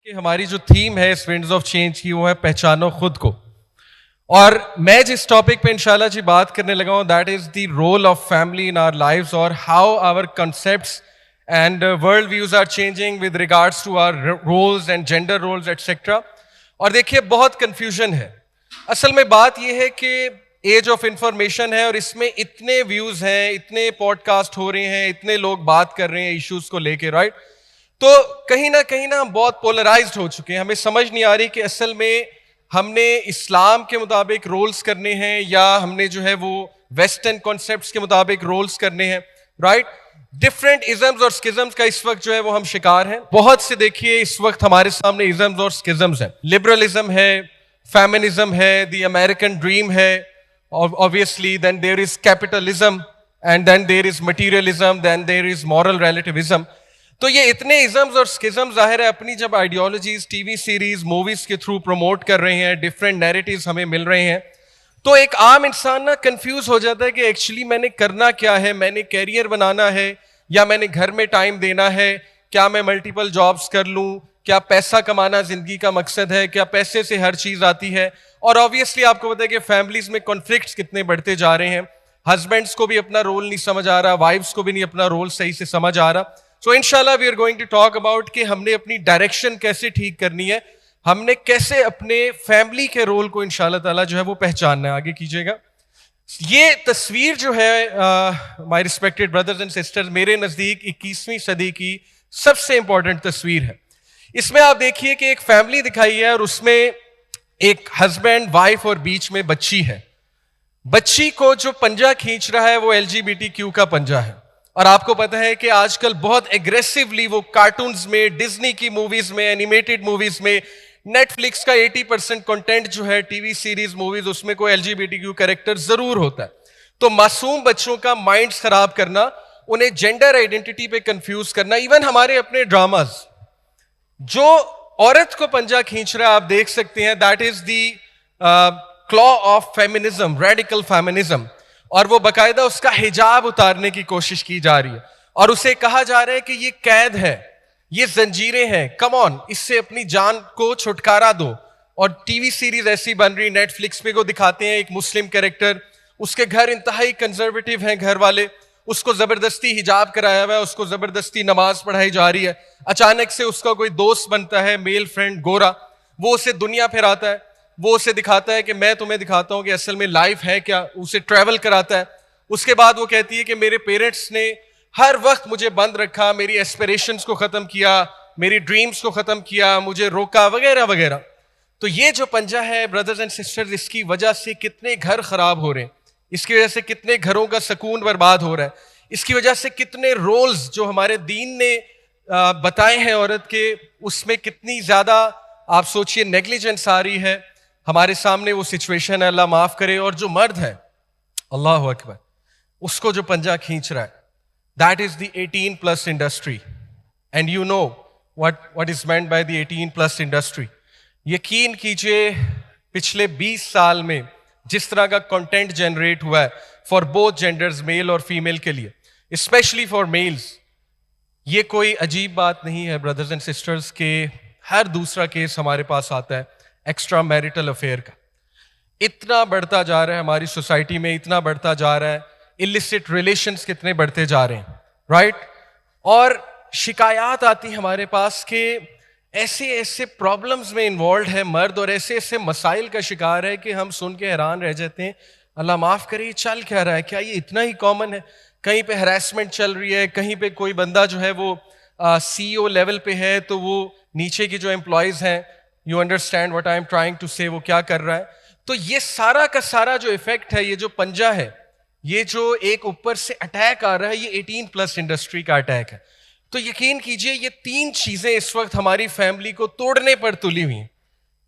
کہ ہماری جو تھیم ہے اس ونڈز آف چینج کی وہ ہے پہچانو خود کو. اور میں جس ٹاپک پہ انشاءاللہ جی بات کرنے لگا ہوں that is the role of family in our lives اور how our concepts and world views are changing with regards to our roles and gender roles etcetera. اور دیکھیے بہت کنفیوژن ہے. اصل میں بات یہ ہے کہ ایج آف انفارمیشن ہے اور اس میں اتنے ویوز ہیں, اتنے پوڈ کاسٹ ہو رہے ہیں, اتنے لوگ بات کر رہے ہیں ایشوز کو لے کے, رائٹ؟ تو کہیں نہ ہم بہت پولرائزڈ ہو چکے ہیں. ہمیں سمجھ نہیں آ رہی کہ اصل میں ہم نے اسلام کے مطابق رولز کرنے ہیں یا ہم نے جو ہے وہ ویسٹرن کانسیپٹس کے مطابق رولز کرنے ہیں, رائٹ؟ ڈفرینٹ ازمز اور اسکزمز کا اس وقت جو ہے وہ ہم شکار ہیں. بہت سے دیکھیے اس وقت ہمارے سامنے ازمز اور اسکزمز ہیں. لبرلزم ہے, فیمنزم ہے, دی امریکن ڈریم ہے, obviously then there is capitalism and then there is materialism, then there is moral relativism. تو یہ اتنے ازمز اور اسکزم ظاہر ہے اپنی جب ideologies T V series movies کے تھرو پروموٹ کر رہے ہیں, ڈفرینٹ نیریٹیوز ہمیں مل رہے ہیں, تو ایک عام انسان نا کنفیوز ہو جاتا ہے کہ ایکچولی میں نے کرنا کیا ہے. میں نے کیریئر بنانا ہے یا میں نے گھر میں ٹائم دینا ہے؟ کیا میں ملٹیپل جابس کر لوں؟ کیا پیسہ کمانا زندگی کا مقصد ہے؟ کیا پیسے سے ہر چیز آتی ہے؟ اور آبویسلی آپ کو پتا ہے کہ فیملیز میں کانفلکٹس کتنے بڑھتے جا رہے ہیں. ہسبینڈس کو بھی اپنا رول نہیں سمجھ آ رہا, وائفس کو بھی نہیں اپنا رول صحیح سے سمجھ آ رہا. سو انشاءاللہ we are going to talk about کہ ہم نے اپنی ڈائریکشن کیسے ٹھیک کرنی ہے, ہم نے کیسے اپنے فیملی کے رول کو انشاءاللہ تعالیٰ جو ہے وہ پہچاننا ہے. آگے کیجیے گا. یہ تصویر جو ہے مائی ریسپیکٹڈ بردرز اینڈ سسٹرز, میرے نزدیک 21ویں صدی کی سب سے امپورٹنٹ تصویر ہے. اس میں آپ دیکھیے کہ ایک فیملی دکھائی ہے اور اس میں ایک ہسبینڈ وائف اور بیچ میں بچی ہے. بچی کو جو پنجہ کھینچ رہا ہے وہ LGBTQ کا پنجہ ہے. اور آپ کو پتا ہے کہ آج کل بہت ایگریسولی وہ کارٹونز میں, ڈزنی کی موویز میں, اینیمیٹڈ موویز میں, نیٹ فلکس کا 80% کنٹینٹ جو ہے ٹی وی سیریز موویز اس میں کوئی LGBTQ کریکٹر ضرور ہوتا ہے. تو معصوم بچوں کا مائنڈز خراب کرنا, انہیں جینڈر آئیڈینٹی پہ کنفیوز کرنا, ایون ہمارے اپنے ڈراماز جو عورت کو پنجہ کھینچ رہا ہے آپ دیکھ سکتے ہیں, دیٹ از دی کلا آف فیمنزم, ریڈیکل فیمنزم. اور وہ باقاعدہ اس کا حجاب اتارنے کی کوشش کی جا رہی ہے اور اسے کہا جا رہا ہے کہ یہ قید ہے, یہ زنجیریں ہیں, کم آن اس سے اپنی جان کو چھٹکارا دو. اور ٹی وی سیریز ایسی بن رہی, نیٹ فلکس پہ کو دکھاتے ہیں ایک مسلم کریکٹر, اس کے گھر انتہائی کنزرویٹو ہیں گھر والے, اس کو زبردستی حجاب کرایا ہوا ہے, اس کو زبردستی نماز پڑھائی جا رہی ہے. اچانک سے اس کا کوئی دوست بنتا ہے, میل فرینڈ گورا, وہ اسے دنیا پھراتا ہے, وہ اسے دکھاتا ہے کہ میں تمہیں دکھاتا ہوں کہ اصل میں لائف ہے کیا, اسے ٹریول کراتا ہے. اس کے بعد وہ کہتی ہے کہ میرے پیرنٹس نے ہر وقت مجھے بند رکھا, میری ایسپریشنز کو ختم کیا, میری ڈریمز کو ختم کیا, مجھے روکا, وغیرہ وغیرہ. تو یہ جو پنجہ ہے بردرز اینڈ سسٹرز, اس کی وجہ سے کتنے گھر خراب ہو رہے ہیں, اس کی وجہ سے کتنے گھروں کا سکون برباد ہو رہا ہے, اس کی وجہ سے کتنے رولز جو ہمارے دین نے بتائے ہیں عورت کے, اس میں کتنی زیادہ آپ سوچئے نیگلیجنس آ رہی ہے. ہمارے سامنے وہ سچویشن ہے, اللہ معاف کرے. اور جو مرد ہے, اللہ اکبر, اس کو جو پنجہ کھینچ رہا ہے, that is the 18+ industry. And you know what is meant by the 18+ industry. یقین کیجئے پچھلے 20 سال میں جس طرح کا کنٹینٹ جنریٹ ہوا ہے فار بوتھ جینڈرز, میل اور فیمیل کے لیے, اسپیشلی فار میلز, یہ کوئی عجیب بات نہیں ہے بردرز اینڈ سسٹرز کہ ہر دوسرا کیس ہمارے پاس آتا ہے ایکسٹرا میریٹل افیئر کا. اتنا بڑھتا جا رہا ہے ہماری سوسائٹی میں, اتنا بڑھتا جا رہا ہے, illicit ریلیشنز کتنے بڑھتے جا رہے ہیں, رائٹ؟ اور شکایات آتی ہیں ہمارے پاس کہ ایسے ایسے پرابلمز میں انوالوڈ ہے مرد اور ایسے ایسے مسائل کا شکار ہے کہ ہم سن کے حیران رہ جاتے ہیں. اللہ معاف کرے, یہ چل کیا رہا ہے؟ کیا یہ اتنا ہی کامن ہے؟ کہیں پہ ہراسمنٹ چل رہی ہے, کہیں پہ کوئی بندہ جو ہے وہ CEO لیول پہ ہے تو وہ نیچے کی جو امپلائیز ہیں, you understand what I am trying to say, وہ کیا کر رہا ہے. تو یہ سارا کا سارا جو ایفیکٹ ہے, یہ جو پنجہ ہے, یہ جو ایک اوپر سے اٹیک آ رہا ہے, یہ 18+ انڈسٹری کا اٹیک ہے. تو یقین کیجئے یہ 3 چیزیں اس وقت ہماری فیملی کو توڑنے پر تلی ہوئی ہیں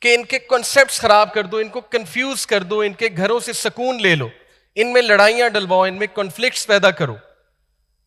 کہ ان کے کنسیپٹس خراب کر دو, ان کو کنفیوز کر دو, ان کے گھروں سے سکون لے لو, ان میں لڑائیاں ڈلواؤ, ان میں کنفلکٹس پیدا کرو.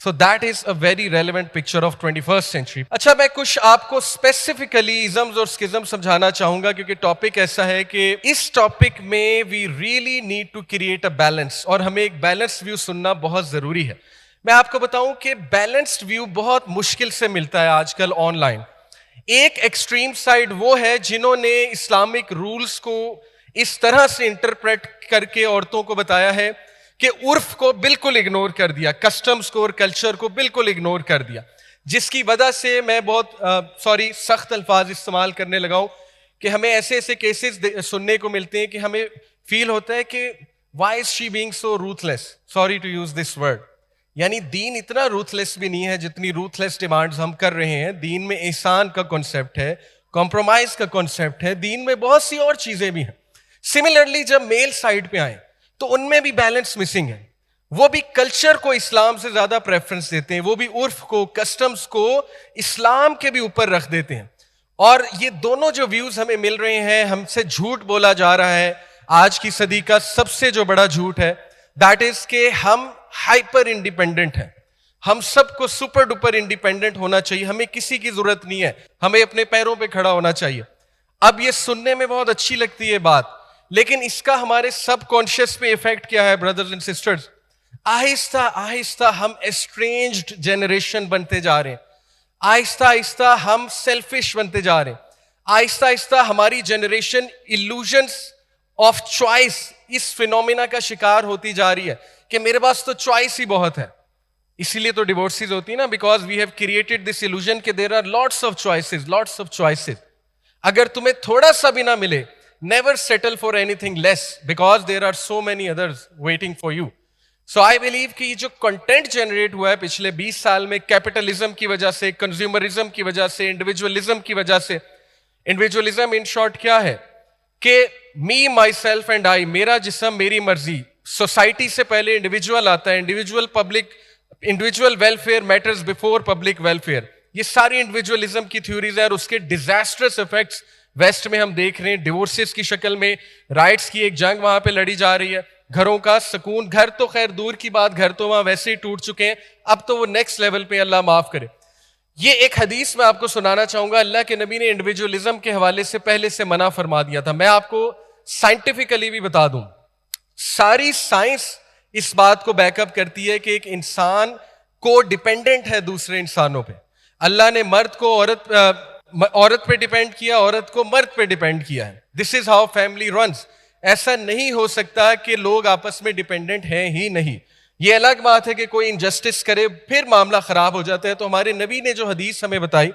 So that is a very relevant picture of 21st century. اچھا, میں کچھ آپ کو اسپیسیفکلی ازمز اور اسکزم سمجھانا چاہوں گا کیونکہ ٹاپک ایسا ہے کہ اس ٹاپک میں we really need to create a balance, اور ہمیں ایک بیلنسڈ ویو سننا بہت ضروری ہے. میں آپ کو بتاؤں کہ بیلنسڈ ویو بہت مشکل سے ملتا ہے آج کل آن لائن. ایک ایکسٹریم سائڈ وہ ہے جنہوں نے اسلامک رولز کو اس طرح سے انٹرپریٹ کر کے عورتوں کو بتایا ہے کہ عرف کو بالکل اگنور کر دیا, کسٹمز کو اور کلچر کو بالکل اگنور کر دیا, جس کی وجہ سے میں بہت سخت الفاظ استعمال کرنے لگا ہوں کہ ہمیں ایسے ایسے کیسز سننے کو ملتے ہیں کہ ہمیں فیل ہوتا ہے کہ why is she being so ruthless, sorry to use this word. یعنی دین اتنا روتھلیس بھی نہیں ہے جتنی روتھلیس ڈیمانڈز ہم کر رہے ہیں. دین میں احسان کا کنسپٹ ہے, کمپرومائز کا کنسپٹ ہے, دین میں بہت سی اور چیزیں بھی ہیں. سملرلی جب میل سائڈ پہ آئیں تو ان میں بھی بیلنس مسنگ ہے. وہ بھی کلچر کو اسلام سے زیادہ پریفرنس دیتے ہیں, وہ بھی عرف کو, کسٹمز کو اسلام کے بھی اوپر رکھ دیتے ہیں. اور یہ دونوں جو ویوز ہمیں مل رہے ہیں, ہم سے جھوٹ بولا جا رہا ہے. آج کی صدی کا سب سے جو بڑا جھوٹ ہے دیٹ از کہ ہم ہائپر انڈیپینڈنٹ ہیں. ہم سب کو سپر ڈپر انڈیپینڈنٹ ہونا چاہیے, ہمیں کسی کی ضرورت نہیں ہے, ہمیں اپنے پیروں پہ کھڑا ہونا چاہیے. اب یہ سننے میں بہت اچھی لگتی ہے بات, لیکن اس کا ہمارے سب کانشیس پہ ایفیکٹ کیا ہے برادرز اینڈ سسٹرز؟ آہستہ آہستہ ہم اسٹرینجڈ جنریشن بنتے جا رہے ہیں. آہستہ آہستہ ہم سیلفش بنتے جا رہے ہیں. آہستہ آہستہ ہماری جنریشن ایلوژنس آف چوائس اس فینومینا کا شکار ہوتی جا رہی ہے کہ میرے پاس تو چوائس ہی بہت ہے. اسی لیے تو ڈیورسز ہوتی ہیں نا, because we have created this illusion کہ there are lots of choices, lots of choices. اگر تمہیں تھوڑا سا بھی نہ ملے, never settle for any thing less, because there are so many others waiting for you. So I believe کہ یہ جو کنٹینٹ جنریٹ ہوا ہے پچھلے 20 سال میں کیپٹلزم کی وجہ سے, کنزیومرزم کی وجہ سے, انڈیویجولزم کی وجہ سے. انڈیویجولزم ان شارٹ کیا ہے کہ می, مائی سیلف اینڈ آئی, میرا جسم میری مرضی. سوسائٹی سے پہلے انڈیویجول آتا ہے, individual welfare matters before public welfare. یہ ساری انڈیویجولزم کی تھیوریز ہیں اور اس کے ڈیزاسٹرس افیکٹس ویسٹ میں ہم دیکھ رہے ہیں. ڈیورسز کی شکل میں, رائٹس کی ایک جنگ وہاں پہ لڑی جا رہی ہے, گھروں کا سکون, گھر تو خیر دور کی بات, گھر تو وہاں ویسے ہی ٹوٹ چکے ہیں, اب تو وہ نیکسٹ لیول پہ, اللہ معاف کرے. یہ ایک حدیث میں آپ کو سنانا چاہوں گا. اللہ کے نبی نے انڈیویجولزم کے حوالے سے پہلے سے منع فرما دیا تھا. میں آپ کو سائنٹیفکلی بھی بتا دوں, ساری سائنس اس بات کو بیک اپ کرتی ہے کہ ایک انسان کو ڈیپینڈنٹ ہے دوسرے انسانوں پہ. اللہ نے مرد کو عورت پہ ڈیپینڈ کیا, عورت کو مرد پہ ڈیپینڈ کیا ہے. دس از ہاؤ فیملی رنز. ایسا نہیں ہو سکتا کہ لوگ آپس میں ڈیپینڈنٹ ہیں ہی نہیں. یہ الگ بات ہے کہ کوئی انجسٹس کرے پھر معاملہ خراب ہو جاتا ہے. تو ہمارے نبی نے جو حدیث ہمیں بتائی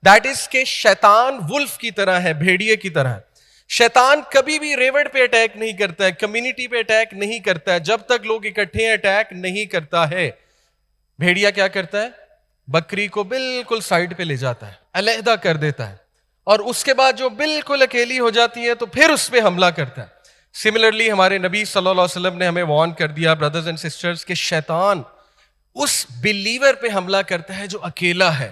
دیٹ از کہ شیطان ولف کی طرح ہے, بھیڑیے کی طرح. شیطان کبھی بھی ریوڑ پہ اٹیک نہیں کرتا ہے, کمیونٹی پہ اٹیک نہیں کرتا ہے, جب تک لوگ اکٹھے ہیں اٹیک نہیں کرتا ہے. بھیڑیا کیا کرتا ہے؟ بکری کو بالکل سائڈ پہ لے جاتا ہے, علیحدہ کر دیتا ہے, اور اس کے بعد جو بالکل اکیلی ہو جاتی ہے تو پھر اس پہ حملہ کرتا ہے. سملرلی ہمارے نبی صلی اللہ علیہ وسلم نے ہمیں وارن کر دیا برادرز اینڈ سسٹرز کہ شیطان اس بلیور پہ حملہ کرتا ہے جو اکیلا ہے.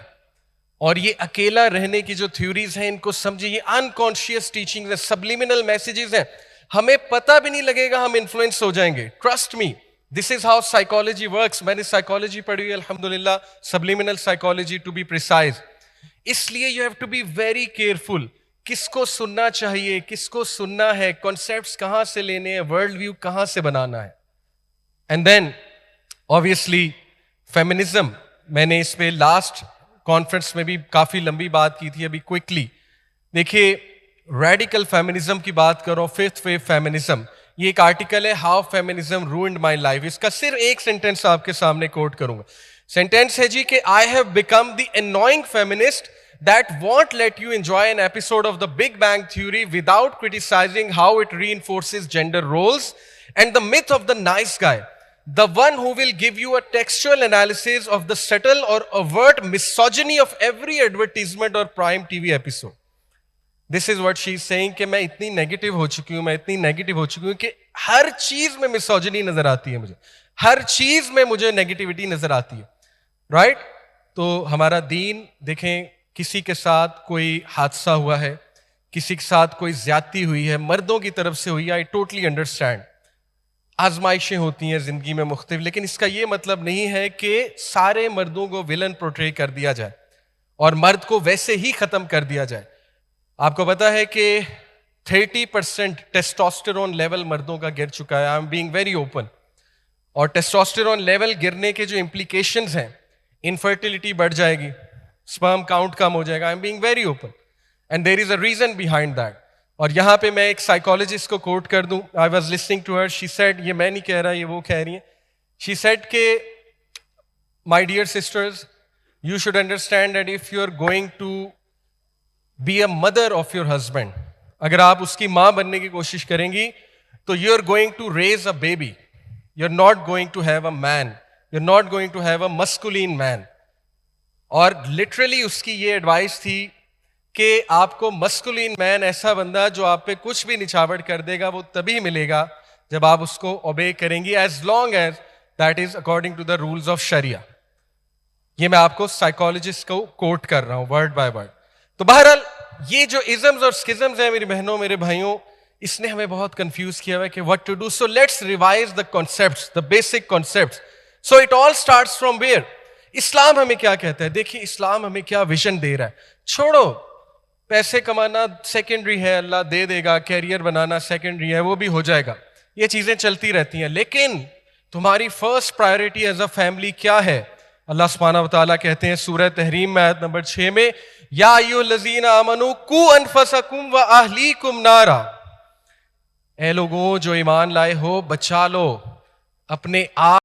اور یہ اکیلا رہنے کی جو تھیوریز ہیں ان کو سمجھیں, یہ انکانشیس ٹیچنگز ہیں, سبلیمنل میسیجز ہیں, ہمیں پتہ بھی نہیں لگے گا ہم انفلوئنس ہو جائیں گے. Trust me, this is how psychology works. میں نے سائیکالوجی پڑھی ہے الحمدللہ, subliminal psychology to be precise. اس لیے you have to be very careful, کس کو سننا چاہیے, کس کو سننا ہے, کانسیپٹس کہاں سے لینے ہیں, ورلڈ ویو کہاں سے بنانا ہے. اینڈ دین obviously فیمنزم, میں نے اس پہ لاسٹ کانفرنس میں بھی کافی لمبی بات کی تھی. ابھی کوئکلی دیکھیے, ریڈیکل فیمنزم کی بات کرو, ففتھ ویو فیمنزم, یہ ایک آرٹیکل ہے how feminism ruined my life. اس کا صرف ایک سینٹینس آپ کے سامنے کوٹ کروں گا. سینٹینس ہے جی کہ I have become the annoying feminist that won't let you enjoy an episode of the Big Bang Theory without criticizing how it reinforces gender roles and the myth of the nice guy. The one who will give you a textual analysis of the subtle or overt misogyny of every advertisement or prime TV episode. This is what she is saying کہ میں اتنی negative ہو چکی ہوں, میں اتنی negative ہو چکی ہوں کہ ہر چیز میں مسوجنی نظر آتی ہے مجھے, ہر چیز میں مجھے نیگیٹیوٹی نظر آتی ہے. رائٹ؟ تو ہمارا دین دیکھیں, کسی کے ساتھ کوئی حادثہ ہوا ہے, کسی کے ساتھ کوئی زیادتی ہوئی ہے, مردوں کی طرف سے ہوئی ہے, آئی ٹوٹلی انڈرسٹینڈ. آزمائشیں ہوتی ہیں زندگی میں مختلف, لیکن اس کا یہ مطلب نہیں ہے کہ سارے مردوں کو ولن پورٹری کر دیا جائے اور مرد کو ویسے ہی ختم کر دیا جائے. آپ کو پتا ہے کہ 30% ٹیسٹوسٹیرون لیول مردوں کا گر چکا ہے. I am being very open. اور ٹیسٹوسٹیرون لیول گرنے کے جو امپلیکیشنز ہیں, انفرٹیلٹی بڑھ جائے گی, sperm count کم ہو جائے گا. I'm being very open. And there is a reason behind that. اور یہاں پہ میں ایک سائیکالوجسٹ کو کوٹ کر دوں. I was listening to her. She said, یہ میں نہیں کہہ رہا, یہ وہ کہہ رہی ہیں. She said کہ my dear sisters, you should understand that if you are going to be a mother of your husband, اگر آپ اس کی ماں بننے کی کوشش کریں گی تو you are going to raise a baby. You're not going to have a man. You're not going to have a masculine man. اور literally اس کی یہ ایڈوائس تھی کہ آپ کو مسکولین مین, ایسا بندہ جو آپ پہ کچھ بھی نچھاور کر دے گا, وہ تبھی ملے گا جب آپ اس کو اوبے کریں گی, as long as that is according to the rules of Sharia. یہ میں آپ کو سائیکالوجسٹ کو کوٹ کر رہا ہوں ورڈ بائی ورڈ. تو بہرحال یہ جو ازمز اور اسکزمز ہیں میری بہنوں میرے بھائیوں, اس نے ہمیں بہت کنفیوز کیا ہوا ہے کہ what to do. So let's revise the concepts, the basic concepts. So it all starts from where? اسلام ہمیں کیا کہتا ہے؟ دیکھیے اسلام ہمیں کیا ویژن دے رہا ہے. چھوڑو پیسے کمانا سیکنڈری ہے, اللہ دے دے گا, کیریئر بنانا سیکنڈری ہے, وہ بھی ہو جائے گا, یہ چیزیں چلتی رہتی ہیں, لیکن تمہاری first priority as a family کیا ہے؟ اللہ سبحانہ و تعالیٰ کہتے ہیں سورہ تحریم میں آیت نمبر 6 میں, یا ایھا الذین آمنوا قوا انفسکم واہلیکم نارا, اے لوگوں جو ایمان لائے ہو بچا لو اپنے آپ